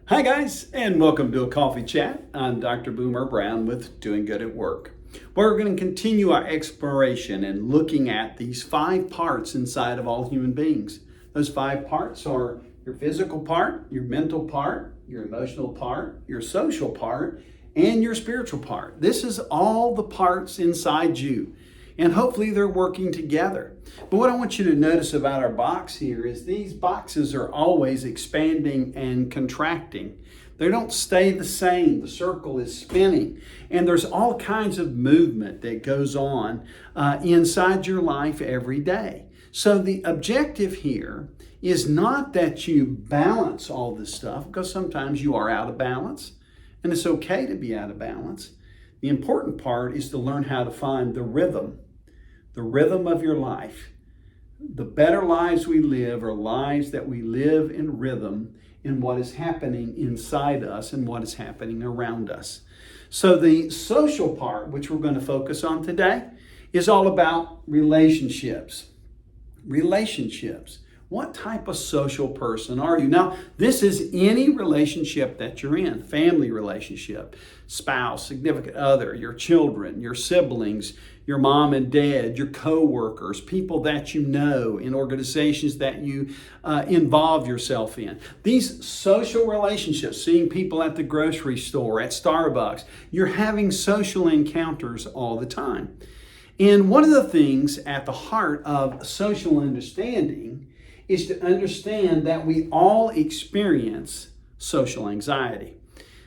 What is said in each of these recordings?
Hi guys, and welcome to a coffee chat. I'm Dr. Boomer Brown with Doing Good at Work. We're going to continue our exploration and looking at these 5 parts inside of all human beings. Those 5 parts are your physical part, your mental part, your emotional part, your social part, and your spiritual part. This is all the parts inside you. And hopefully they're working together. But what I want you to notice about our box here is these boxes are always expanding and contracting. They don't stay the same. The circle is spinning. And there's all kinds of movement that goes on inside your life every day. So the objective here is not that you balance all this stuff, because sometimes you are out of balance, and it's okay to be out of balance. The important part is to learn how to find the rhythm of your life. The better lives we live are lives that we live in rhythm in what is happening inside us and what is happening around us. So the social part, which we're going to focus on today, is all about relationships. Relationships. What type of social person are you? Now, this is any relationship that you're in. Family relationship, spouse, significant other, your children, your siblings, your mom and dad, your co-workers, people that you know in organizations that you involve yourself in. These social relationships, seeing people at the grocery store, at Starbucks, you're having social encounters all the time. And one of the things at the heart of social understanding is to understand that we all experience social anxiety.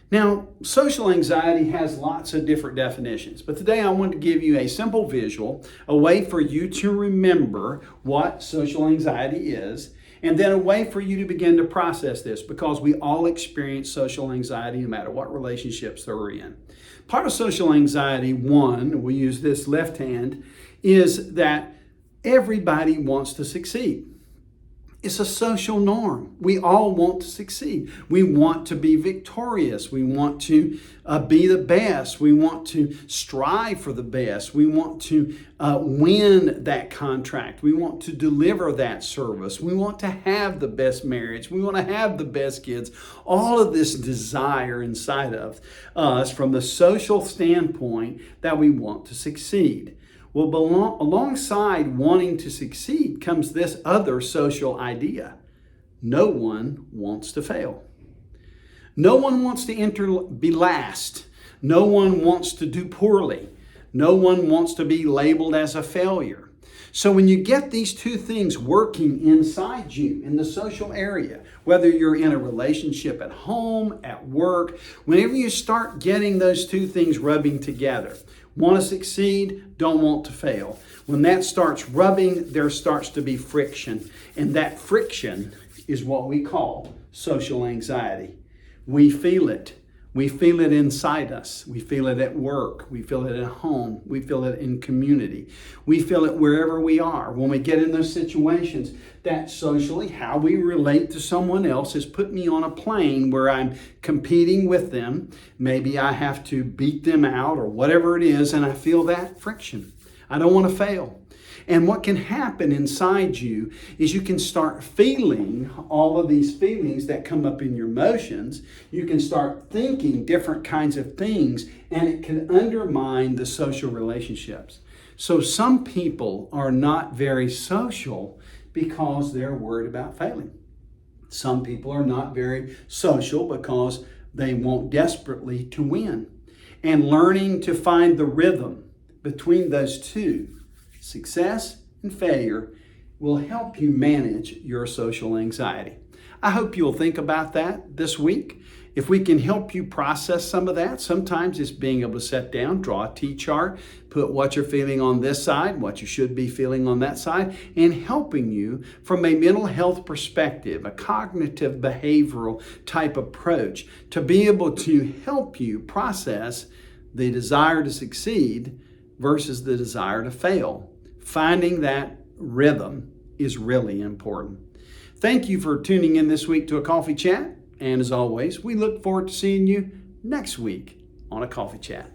Now, social anxiety has lots of different definitions, but today I want to give you a simple visual, a way for you to remember what social anxiety is, and then a way for you to begin to process this, because we all experience social anxiety no matter what relationships they're in. Part of social anxiety, one, we use this left hand, is that everybody wants to succeed. It's a social norm. We all want to succeed. We want to be victorious. We want to be the best. We want to strive for the best. We want to win that contract. We want to deliver that service. We want to have the best marriage. We want to have the best kids. All of this desire inside of us from the social standpoint that we want to succeed. Well, alongside wanting to succeed comes this other social idea. No one wants to fail. No one wants to be last. No one wants to do poorly. No one wants to be labeled as a failure. So when you get these two things working inside you in the social area, whether you're in a relationship at home, at work, whenever you start getting those two things rubbing together, want to succeed, don't want to fail. When that starts rubbing, there starts to be friction. And that friction is what we call social anxiety. We feel it. We feel it inside us. We feel it at work. We feel it at home. We feel it in community. We feel it wherever we are. When we get in those situations, that socially, how we relate to someone else has put me on a plane where I'm competing with them. Maybe I have to beat them out or whatever it is, and I feel that friction. I don't want to fail. And what can happen inside you is you can start feeling all of these feelings that come up in your emotions. You can start thinking different kinds of things, and it can undermine the social relationships. So some people are not very social because they're worried about failing. Some people are not very social because they want desperately to win. And learning to find the rhythm between those two, success and failure, will help you manage your social anxiety. I hope you'll think about that this week. If we can help you process some of that, sometimes it's being able to sit down, draw a T-chart, put what you're feeling on this side, what you should be feeling on that side, and helping you from a mental health perspective, a cognitive behavioral type approach, to be able to help you process the desire to succeed versus the desire to fail. Finding that rhythm is really important. Thank you for tuning in this week to a coffee chat. And as always, we look forward to seeing you next week on a coffee chat.